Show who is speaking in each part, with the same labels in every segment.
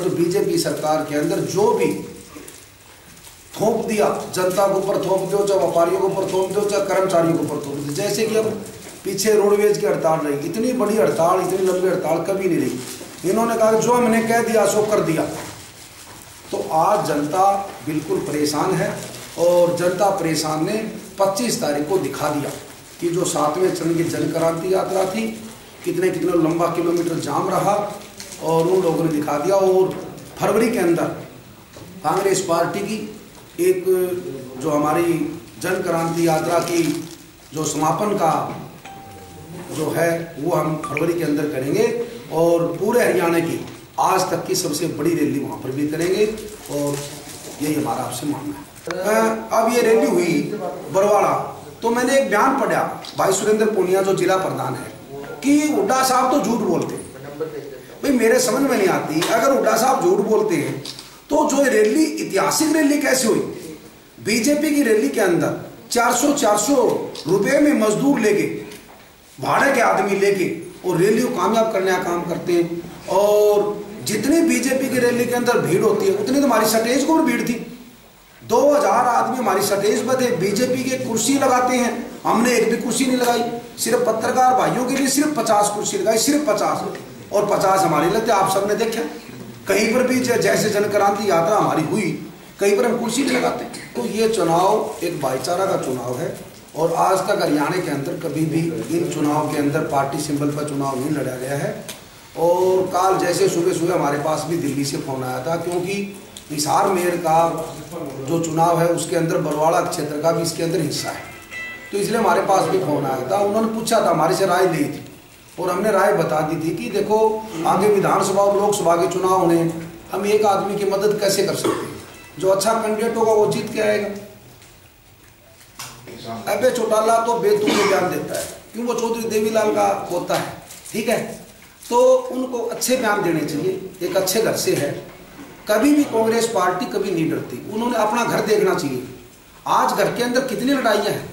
Speaker 1: और जो बीजेपी सरकार के अंदर जो भी थोप दिया, जनता के ऊपर थोप दो, चाहे व्यापारियों के ऊपर थोप दो, चाहे कर्मचारियों के ऊपर थोप दो। जैसे कि अब पीछे रोडवेज की हड़ताल रही, इतनी बड़ी हड़ताल, इतनी लंबी हड़ताल कभी नहीं रही। इन्होंने कहा जो हमने कह दिया सो कर दिया। तो आज जनता बिल्कुल परेशान है और जनता परेशान ने 25 तारीख को दिखा दिया कि जो 7वें चरण की जन क्रांति यात्रा थी, कितने कितने लंबा किलोमीटर जाम रहा और उन लोगों ने दिखा दिया। और फरवरी के अंदर कांग्रेस पार्टी की एक जो हमारी जन क्रांति यात्रा की जो समापन का जो है वो हम फरवरी के अंदर करेंगे और पूरे हरियाणा की आज तक की सबसे बड़ी रैली वहाँ पर भी करेंगे और यही हमारा आपसे मांगना है। अब ये रैली हुई बरवाड़ा, तो मैंने एक बयान पढ़ा भाई सुरेंद्र पूनिया जो जिला प्रधान है कि हुड्डा साहब तो झूठ बोलते हैं। भाई मेरे समझ में नहीं आती, अगर हुड्डा साहब झूठ बोलते हैं तो जो रैली ऐतिहासिक रैली कैसे हुई? बीजेपी की रैली के अंदर 400 रुपए में मजदूर लेके, भाड़े के आदमी लेके और रैली को कामयाब करने का काम करते हैं। और जितनी बीजेपी की रैली के अंदर भीड़ होती है उतनी तो हमारी स्टेज को भी भीड़ थी। 2000 आदमी हमारी स्टेज पर थे। बीजेपी के कुर्सी लगाते हैं, हमने एक भी कुर्सी नहीं लगाई। सिर्फ पत्रकार भाइयों के लिए सिर्फ 50 कुर्सी लगाई, सिर्फ 50 और 50 हमारे लगते। आप सबने देखा कहीं पर भी जैसे जन क्रांति यात्रा हमारी हुई, कहीं पर हम कुर्सी नहीं लगाते। तो ये चुनाव एक भाईचारा का चुनाव है और आज तक हरियाणा के अंदर कभी भी इन चुनाव के अंदर पार्टी सिंबल पर चुनाव नहीं लड़ा गया है। और कल जैसे सुबह सुबह हमारे पास भी दिल्ली से फोन आया था, क्योंकि हिसार मेयर का जो चुनाव है उसके अंदर बरवाड़ा क्षेत्र का भी इसके अंदर हिस्सा है, तो इसलिए हमारे पास भी फोन आया था। उन्होंने पूछा था, हमारे से राय ली थी और हमने राय बता दी थी कि देखो आगे विधानसभा और लोकसभा के चुनाव होने, हम एक आदमी की मदद कैसे कर सकते हैं? जो अच्छा कैंडिडेट होगा वो जीत के आएगा। अबे चौटाला तो बेतुके बयान देता है, क्यों? वो चौधरी देवीलाल का पोता है, ठीक है, तो उनको अच्छे बयान देने चाहिए। एक अच्छे घर से है, कभी भी कांग्रेस पार्टी कभी नहीं डरती। उन्होंने अपना घर देखना चाहिए। आज घर के अंदर कितनी लड़ाइयाँ हैं,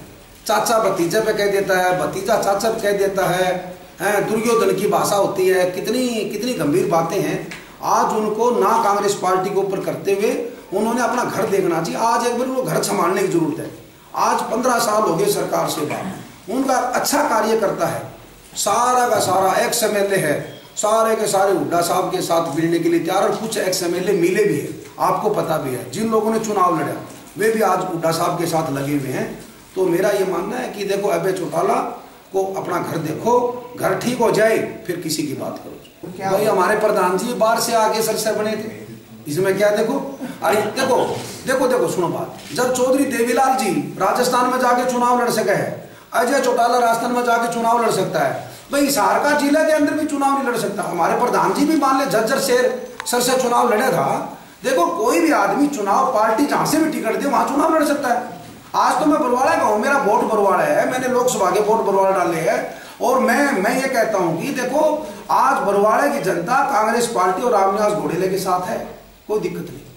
Speaker 1: चाचा भतीजा पे कह देता है, भतीजा चाचा पे कह देता है, दुर्योधन की भाषा होती है, कितनी कितनी गंभीर बातें हैं। आज उनको ना कांग्रेस पार्टी के ऊपर करते हुए उन्होंने अपना घर देखना चाहिए। आज एक बार उनको घर संभालने की जरूरत है। आज 15 साल हो गए सरकार से बात, उनका अच्छा कार्य करता है, सारा का सारा एक्स एमएलए है, सारे के सारे हुड्डा साहब के साथ मिलने के लिए तैयार, और कुछ एक्स एमएलए मिले भी है, आपको पता भी है। जिन लोगों ने चुनाव लड़ा वे भी आज हुड्डा साहब के साथ लगे हुए हैं। तो मेरा ये मानना है कि देखो अभय चौटाला को अपना घर देखो, घर ठीक हो जाए फिर किसी की बात करो। भाई हमारे प्रधान जी बाहर से आके सरसर बने थे, इसमें क्या? देखो अरे देखो देखो देखो सुनो बात, जब चौधरी देवीलाल जी राजस्थान में जाके चुनाव लड़ सके है, अजय चौटाला राजस्थान में जाके चुनाव लड़ सकता है, भाई हिसार का जिला के अंदर भी चुनाव नहीं लड़ सकता। हमारे प्रधान जी भी मान ले झज्जर सर से चुनाव लड़ा था। देखो कोई भी आदमी चुनाव पार्टी जहां से भी टिकट दे वहां चुनाव लड़ सकता है। आज तो मैं बरवाड़ा का हूं, मेरा वोट बरवाड़ा है, मैंने लोकसभा के वोट बरवाड़ा डाले हैं और मैं ये कहता हूं कि देखो आज बरवाड़े की जनता कांग्रेस पार्टी और रामनिवास घोडेले के साथ है, कोई दिक्कत नहीं।